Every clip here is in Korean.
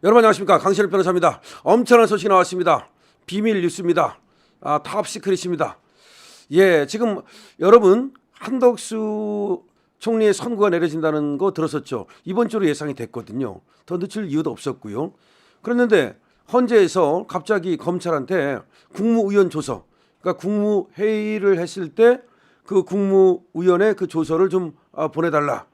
여러분 안녕하십니까, 강신일 변호사입니다. 엄청난 소식이 나왔습니다. 비밀 뉴스입니다. 탑 시크릿입니다. 예, 지금 여러분 한덕수 총리의 선고가 내려진다는 거 들었었죠. 이번 주로 예상이 됐거든요. 더 늦출 이유도 없었고요. 그랬는데 헌재에서 갑자기 검찰한테 국무위원 조서, 그러니까 국무회의를 했을 때 그 국무위원의 그 조서를 좀 보내달라.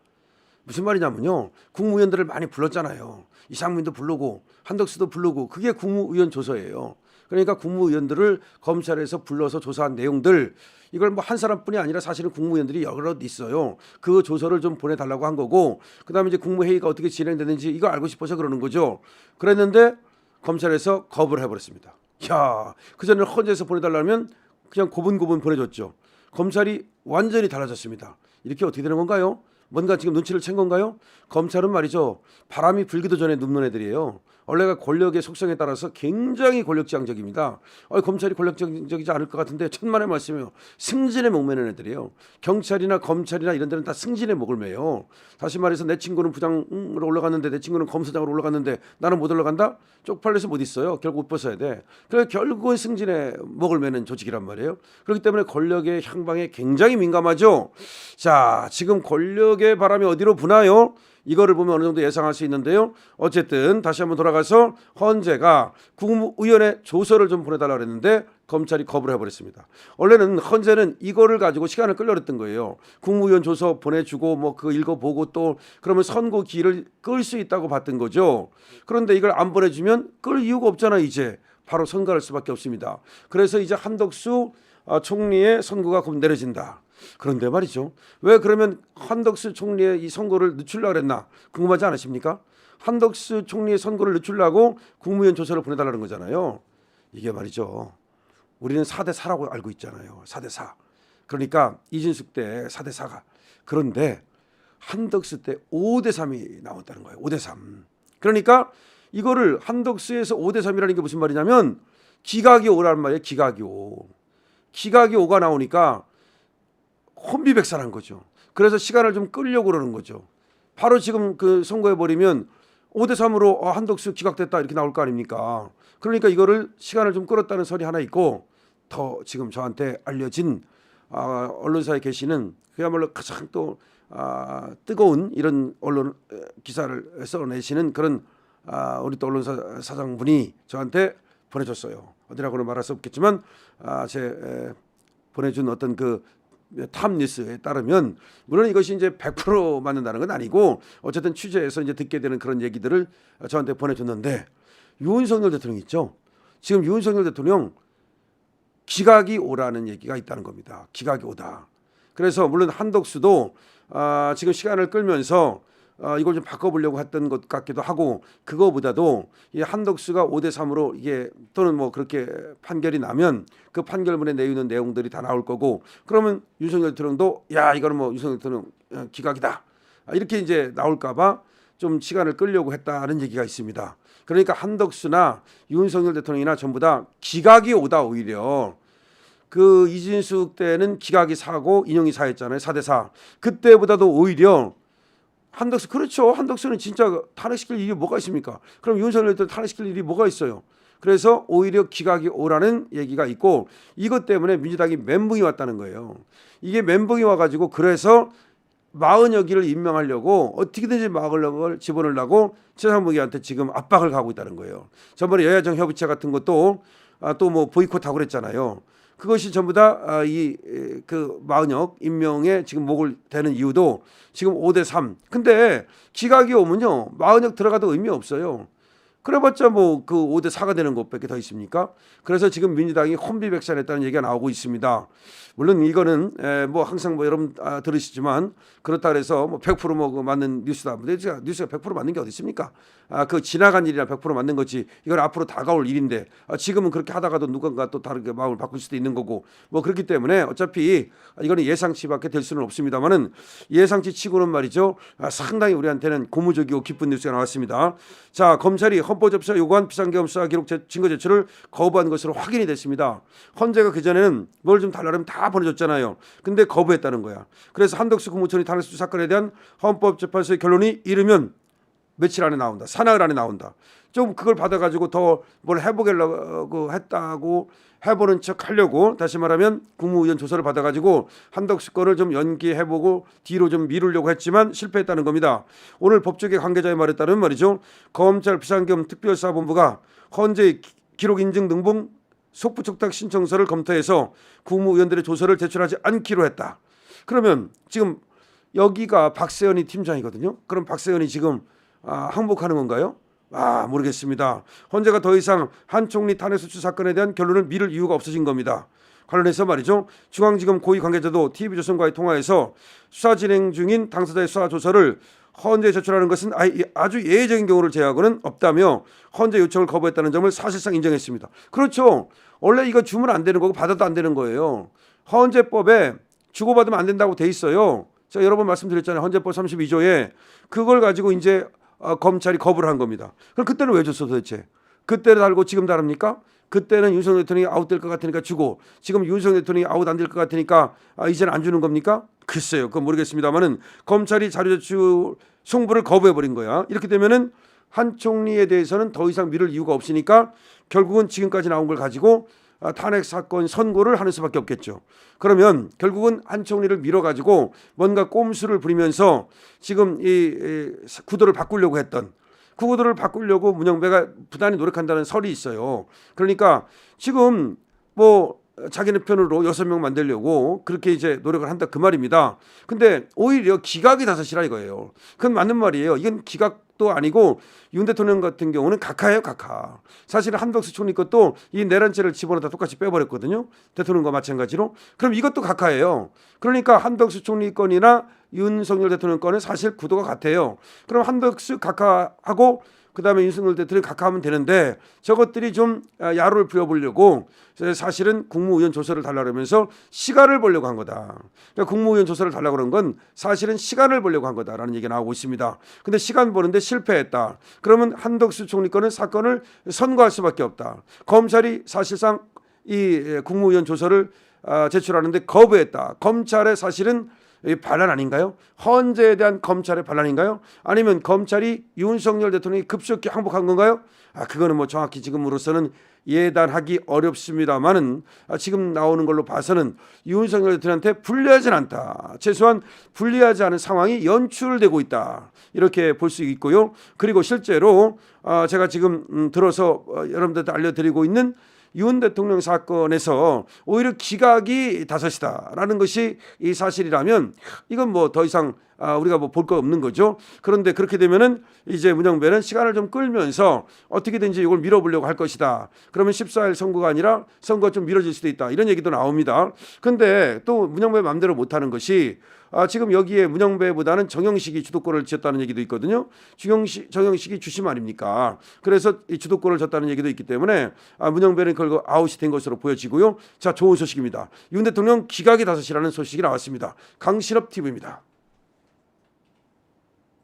무슨 말이냐면요, 국무위원들을 많이 불렀잖아요. 이상민도 부르고 한덕수도 부르고, 그게 국무위원 조서예요. 그러니까 국무위원들을 검찰에서 불러서 조사한 내용들, 이걸 뭐 한 사람뿐이 아니라 사실은 국무위원들이 여러 있어요. 그 조서를 좀 보내달라고 한 거고, 그다음에 이제 국무회의가 어떻게 진행되는지 이거 알고 싶어서 그러는 거죠. 그랬는데 검찰에서 거부를 해버렸습니다. 야, 그 전에 헌재에서 보내달라면 그냥 고분고분 보내줬죠. 검찰이 완전히 달라졌습니다. 이렇게 어떻게 되는 건가요? 뭔가 지금 눈치를 챈 건가요? 검찰은 말이죠, 바람이 불기도 전에 눕는 애들이에요. 원래가 권력의 속성에 따라서 굉장히 권력지향적입니다. 검찰이 권력지향적이지 않을 것 같은데 천만의 말씀이에요. 승진에 목매는 애들이에요. 경찰이나 검찰이나 이런 데는 다 승진에 목을 매요. 다시 말해서 내 친구는 부장으로 올라갔는데, 내 친구는 검사장으로 올라갔는데 나는 못 올라간다? 쪽팔려서 못 있어요. 결국 옷 벗어야 돼. 그래서 결국은 승진에 목을 매는 조직이란 말이에요. 그렇기 때문에 권력의 향방에 굉장히 민감하죠. 자, 지금 권력의 바람이 어디로 부나요? 이거를 보면 어느 정도 예상할 수 있는데요. 어쨌든 다시 한번 돌아가서 헌재가 국무위원회 조서를 좀 보내달라고 했는데 검찰이 거부를 해버렸습니다. 원래는 헌재는 이거를 가지고 시간을 끌려했던 거예요. 국무위원 조서 보내주고 뭐 그거 읽어보고 또 그러면 선고 기일을 끌 수 있다고 봤던 거죠. 그런데 이걸 안 보내주면 끌 이유가 없잖아. 이제 바로 선고할 수밖에 없습니다. 그래서 이제 한덕수 총리의 선고가 곧 내려진다. 그런데 말이죠, 왜 그러면 한덕수 총리의 이 선고를 늦추려고 했나 궁금하지 않으십니까? 한덕수 총리의 선고를 늦추려고 국무위원 조서를 보내달라는 거잖아요. 이게 말이죠, 우리는 4대 4라고 알고 있잖아요. 4대 4. 그러니까 이진숙 때 4대 4가, 그런데 한덕수 때 5대 3이 나왔다는 거예요. 5대 3. 그러니까 이거를 한덕수에서 5대 3이라는 게 무슨 말이냐면 기각이 5라는 말이에요. 기각이 5. 기각이 5가 나오니까 혼비백산한 거죠. 그래서 시간을 좀 끌려고 그러는 거죠. 바로 지금 그 선고해 버리면 5대 3으로 한덕수 기각됐다 이렇게 나올 거 아닙니까? 그러니까 이거를 시간을 좀 끌었다는 설이 하나 있고, 더 지금 저한테 알려진 언론사에 계시는 그야말로 가장 또 뜨거운 이런 언론 기사를 써내시는 그런 우리 또 언론사 사장분이 저한테 보내줬어요. 어디라고는 말할 수 없겠지만 제 보내준 어떤 그 탑 뉴스에 따르면, 물론 이것이 이제 100% 맞는다는 건 아니고 어쨌든 취재해서 이제 듣게 되는 그런 얘기들을 저한테 보내줬는데, 윤석열 대통령 있죠. 지금 윤석열 대통령 기각이 오라는 얘기가 있다는 겁니다. 기각이 오다. 그래서 물론 한덕수도 지금 시간을 끌면서 이걸 좀 바꿔보려고 했던 것 같기도 하고, 그거보다도 이 한덕수가 5대 3으로 이게 또는 뭐 그렇게 판결이 나면 그 판결문에 내유는 내용들이 다 나올 거고, 그러면 윤석열 대통령도 야, 이거는 뭐 윤석열 대통령 기각이다 이렇게 이제 나올까봐 좀 시간을 끌려고 했다는 얘기가 있습니다. 그러니까 한덕수나 윤석열 대통령이나 전부 다 기각이 오다. 오히려 그 이진숙 때는 기각이 4고 인용이 4였잖아요. 4대 4. 그때보다도 오히려 한덕수, 그렇죠. 한덕수는 진짜 탄핵시킬 일이 뭐가 있습니까? 그럼 윤석열 대통령 탄핵시킬 일이 뭐가 있어요? 그래서 오히려 기각이 오라는 얘기가 있고, 이것 때문에 민주당이 멘붕이 왔다는 거예요. 이게 멘붕이 와가지고 그래서 마은여기를 임명하려고 어떻게든지 막으려고 집어넣으려고 최상무기한테 지금 압박을 가고 있다는 거예요. 저번에 여야정 협의체 같은 것도 또 뭐 보이콧하고 그랬잖아요. 그것이 전부 다 이 그 마은혁 임명에 지금 목을 대는 이유도 지금 5대 3. 근데 기각이 오면요, 마은혁 들어가도 의미 없어요. 그래봤자 뭐 그 5대 4가 되는 것밖에 더 있습니까? 그래서 지금 민주당이 혼비백산했다는 얘기가 나오고 있습니다. 물론 이거는 뭐 항상 뭐 여러분 들으시지만, 그렇다 그래서 뭐 100%뭐 그 맞는 뉴스다. 뉴스가 100% 맞는 게 어디 있습니까? 그 지나간 일이라 100% 맞는 거지. 이건 앞으로 다가올 일인데 지금은 그렇게 하다가도 누군가 또 다르게 마음을 바꿀 수도 있는 거고, 뭐 그렇기 때문에 어차피 이거는 예상치밖에 될 수는 없습니다만은, 예상치 치고는 말이죠, 상당히 우리한테는 고무적이고 기쁜 뉴스가 나왔습니다. 자, 검찰이 헌법재판소가 요구한 비상계엄 수사 기록 증거 제출을 거부한 것으로 확인이 됐습니다. 헌재가 그전에는 뭘 좀 달라면 다 보내줬잖아요. 근데 거부했다는 거야. 그래서 한덕수 국무총리 탄핵 사건에 대한 헌법재판소의 결론이 이르면 며칠 안에 나온다. 사나흘 안에 나온다. 좀 그걸 받아가지고 더 뭘 해보려고 했다고 해보는 척 하려고 다시 말하면 국무위원 조서를 받아가지고 한덕수 거를 좀 연기해보고 뒤로 좀 미루려고 했지만 실패했다는 겁니다. 오늘 법조계 관계자의 말에 따르면 말이죠. 검찰 비상겸 특별수사본부가 헌재 기록 인증 등본 속부 촉탁 신청서를 검토해서 국무위원들의 조서를 제출하지 않기로 했다. 그러면 지금 여기가 박세현이 팀장이거든요. 그럼 박세현이 지금 항복하는 건가요? 모르겠습니다. 헌재가 더 이상 한 총리 탄핵 소추 사건에 대한 결론을 미룰 이유가 없어진 겁니다. 관련해서 말이죠. 중앙지검 고위 관계자도 TV조선과의 통화에서 수사 진행 중인 당사자의 수사 조서를 헌재에 제출하는 것은 아주 예외적인 경우를 제외하고는 없다며 헌재 요청을 거부했다는 점을 사실상 인정했습니다. 그렇죠. 원래 이거 주면 안 되는 거고 받아도 안 되는 거예요. 헌재법에 주고받으면 안 된다고 돼 있어요. 제가 여러 번 말씀드렸잖아요. 헌재법 32조에 그걸 가지고 이제 검찰이 거부를 한 겁니다. 그럼 그때는 왜 줬어 도대체? 그때를 달고 지금 다릅니까? 그때는 윤석열 대통령이 아웃될 것 같으니까 주고 지금 윤석열 대통령이 아웃 안 될 것 같으니까 이제는 안 주는 겁니까? 글쎄요. 그건 모르겠습니다만은 검찰이 자료 제출 송부를 거부해버린 거야. 이렇게 되면은 한 총리에 대해서는 더 이상 미룰 이유가 없으니까 결국은 지금까지 나온 걸 가지고 탄핵 사건 선고를 하는 수밖에 없겠죠. 그러면 결국은 한 총리를 밀어가지고 뭔가 꼼수를 부리면서 지금 이 구도를 바꾸려고 했던 그 구도를 바꾸려고 문영배가 부단히 노력한다는 설이 있어요. 그러니까 지금 뭐 자기네 편으로 6명 만들려고 그렇게 이제 노력을 한다 그 말입니다. 근데 오히려 기각이 다섯이라 이거예요. 그건 맞는 말이에요. 이건 기각도 아니고 윤 대통령 같은 경우는 각하예요, 각하. 사실 한덕수 총리 것도 이 내란죄를 집어넣다 똑같이 빼버렸거든요. 대통령과 마찬가지로. 그럼 이것도 각하예요. 그러니까 한덕수 총리 건이나 윤석열 대통령 건은 사실 구도가 같아요. 그럼 한덕수 각하하고 그다음에 윤석열 대통령이 각하하면 되는데 저것들이 좀 야로를 부려보려고 사실은 국무위원 조서를 달라 그러면서 시간을 벌려고 한 거다. 그러니까 국무위원 조서를 달라 그런 건 사실은 시간을 벌려고 한 거다라는 얘기가 나오고 있습니다. 근데 시간 버는데 실패했다. 그러면 한덕수 총리 건은 사건을 선고할 수밖에 없다. 검찰이 사실상 이 국무위원 조서를 제출하는데 거부했다. 검찰의 사실은 반란 아닌가요? 헌재에 대한 검찰의 반란인가요? 아니면 검찰이 윤석열 대통령이 급속히 항복한 건가요? 그거는 뭐 정확히 지금으로서는 예단하기 어렵습니다만은 지금 나오는 걸로 봐서는 윤석열 대통령한테 불리하진 않다. 최소한 불리하지 않은 상황이 연출되고 있다. 이렇게 볼 수 있고요. 그리고 실제로 제가 지금 들어서 여러분들한테 알려드리고 있는 윤 대통령 사건에서 오히려 기각이 다섯이다라는 것이 이 사실이라면 이건 뭐 더 이상 우리가 뭐 볼 거 없는 거죠. 그런데 그렇게 되면은 이제 문영배는 시간을 좀 끌면서 어떻게든지 이걸 밀어보려고 할 것이다. 그러면 14일 선거가 아니라 선거가 좀 미뤄질 수도 있다. 이런 얘기도 나옵니다. 근데 또 문영배 마음대로 못하는 것이 지금 여기에 문영배보다는 정영식이 주도권을 쥐었다는 얘기도 있거든요. 정영식이 주심 아닙니까? 그래서 이 주도권을 줬다는 얘기도 있기 때문에 문영배는 그걸 아웃이 된 것으로 보여지고요. 자, 좋은 소식입니다. 윤 대통령 기각이 다섯이라는 소식이 나왔습니다. 강신업 TV입니다.